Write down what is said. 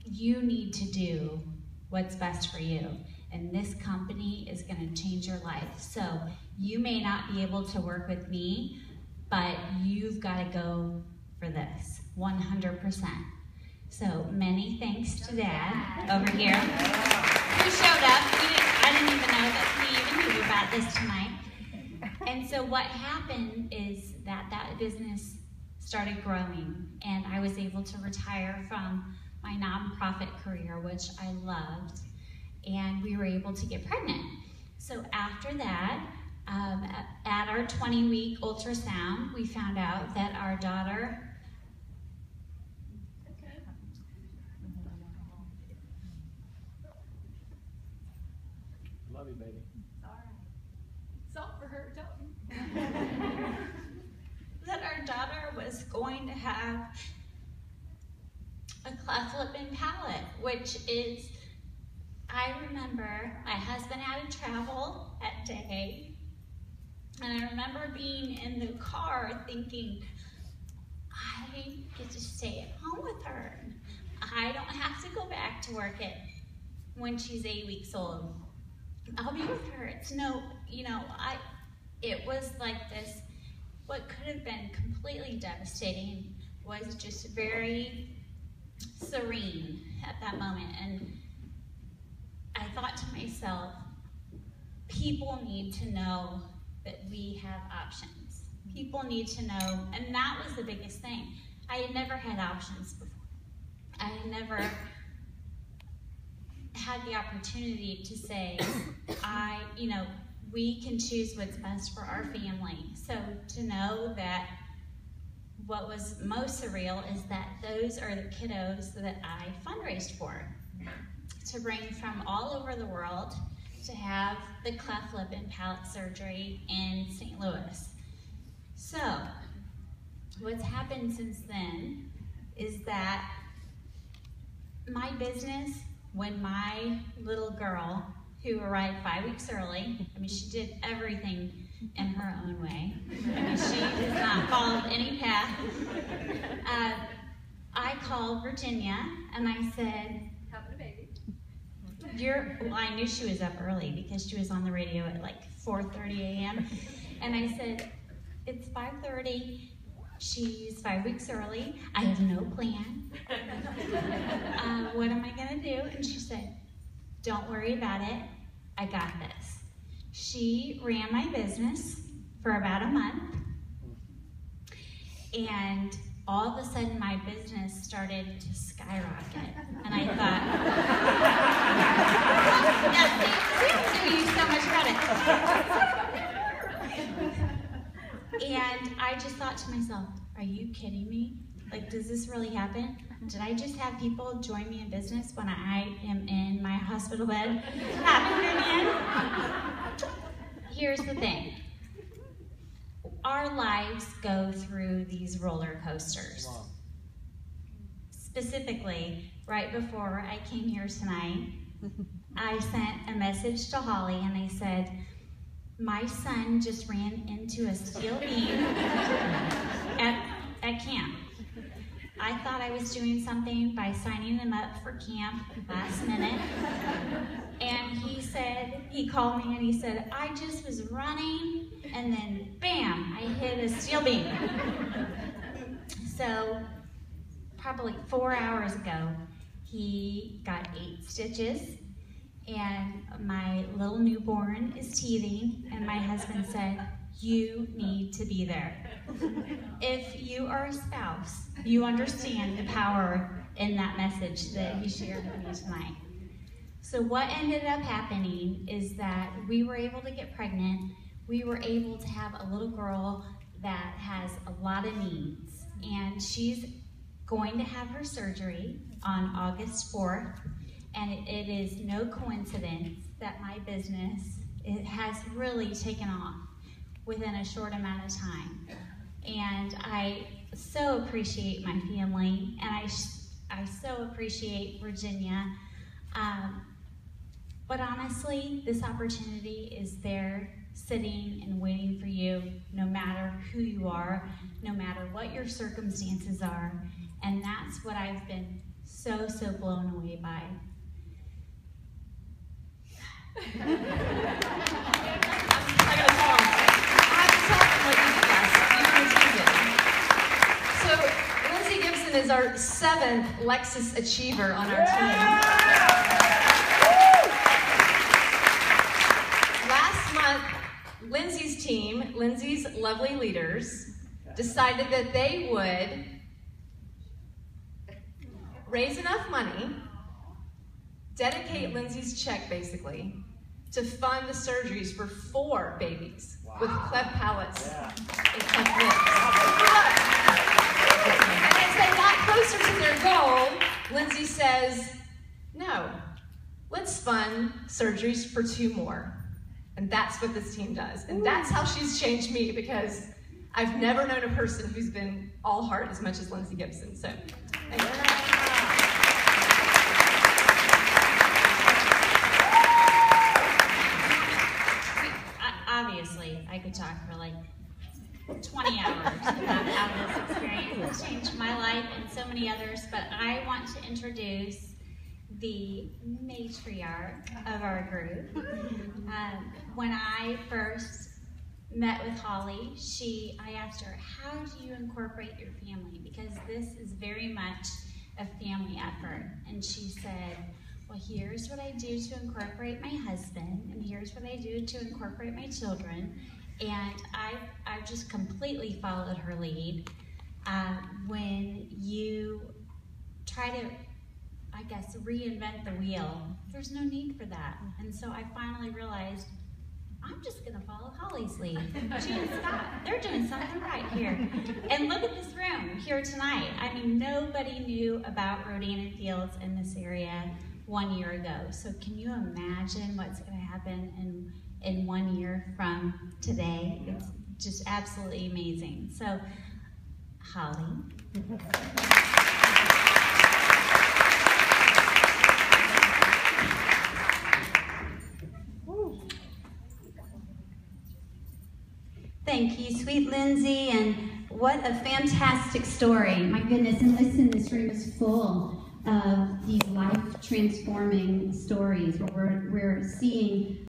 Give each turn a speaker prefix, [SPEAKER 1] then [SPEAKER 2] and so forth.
[SPEAKER 1] you need to do what's best for you. And this company is going to change your life. So you may not be able to work with me, but you've got to go for this, 100%. So many thanks to Dad over here who showed up. I didn't even know that he even knew about this tonight. And so what happened is that business started growing, and I was able to retire from my nonprofit career, which I loved, and we were able to get pregnant. So after that, at our 20-week ultrasound, we found out that our daughter
[SPEAKER 2] love you, baby.
[SPEAKER 3] All right. Salt for her, don't
[SPEAKER 1] that our daughter was going to have a cleft lip and palate, which is, I remember my husband had to travel that day, and I remember being in the car thinking, I get to stay at home with her. I don't have to go back to work when she's 8 weeks old. I'll be with her. It's it was like this, what could have been completely devastating was just very serene at that moment. And I thought to myself, people need to know that we have options. People need to know, and that was the biggest thing. I had never had options before. I had never had the opportunity to say, we can choose what's best for our family. So to know that what was most surreal is that those are the kiddos that I fundraised for, to bring from all over the world to have the cleft lip and palate surgery in St. Louis. So what's happened since then is that my business, when my little girl, who arrived 5 weeks early, she did everything in her own way. She has not followed any path. I called Virginia and I said,
[SPEAKER 3] having a baby.
[SPEAKER 1] I knew she was up early because she was on the radio at like 4:30 a.m. And I said, it's 5:30. She's 5 weeks early. I have no plan. What am I going to do? And she said, don't worry about it. I got this. She ran my business for about a month. And all of a sudden, my business started to skyrocket. And I thought, I'm giving you so much credit. And I just thought to myself, are you kidding me? Like, does this really happen? Did I just have people join me in business when I am in my hospital bed having again? Here's the thing. Our lives go through these roller coasters.
[SPEAKER 2] Wow.
[SPEAKER 1] Specifically, right before I came here tonight, I sent a message to Holly and I said, my son just ran into a steel beam at camp. I thought I was doing something by signing him up for camp last minute. And he called me and he said, I just was running and then bam, I hit a steel beam. So probably 4 hours ago, he got 8 stitches and my little newborn is teething, and my husband said, you need to be there. If you are a spouse, you understand the power in that message that he shared with me tonight. So what ended up happening is that we were able to get pregnant. We were able to have a little girl that has a lot of needs, and she's going to have her surgery on August 4th, and it is no coincidence that my business, it has really taken off within a short amount of time. And I so appreciate my family, and I so appreciate Virginia. But honestly, this opportunity is there sitting and waiting for you, no matter who you are, no matter what your circumstances are. And that's what I've been so blown away by.
[SPEAKER 2] I gotta tell him. I have to tell him what you guys. So, Lindsay Gibson is our 7th Lexus Achiever on our team. Last month, Lindsay's team, Lindsay's lovely leaders, decided that they would raise enough money, dedicate Lindsay's check basically, to fund the surgeries for 4 babies with cleft palates and cleft lips. And as they got closer to their goal, Lindsay says, no, let's fund surgeries for 2 more. And that's what this team does. And that's how she's changed me, because I've never known a person who's been all heart as much as Lindsay Gibson. So, thank you.
[SPEAKER 1] Obviously, I could talk for like 20 hours about how this experience has changed my life and so many others, but I want to introduce the matriarch of our group. When I first met with Holly, I asked her, how do you incorporate your family? Because this is very much a family effort. And she said, well, here's what I do to incorporate my husband, and here's what I do to incorporate my children. And I've just completely followed her lead. When you try to, I guess, reinvent the wheel, there's no need for that. And so I finally realized, I'm just gonna follow Holly's lead. She and Scott, they're doing something right here. And look at this room here tonight. I mean, nobody knew about Rodan Fields in this area 1 year ago. So can you imagine what's gonna happen in 1 year from today? It's just absolutely amazing. So, Holly.
[SPEAKER 4] Thank you, sweet Lindsay, and what a fantastic story. My goodness, and listen, this room is full of these life-transforming stories where we're seeing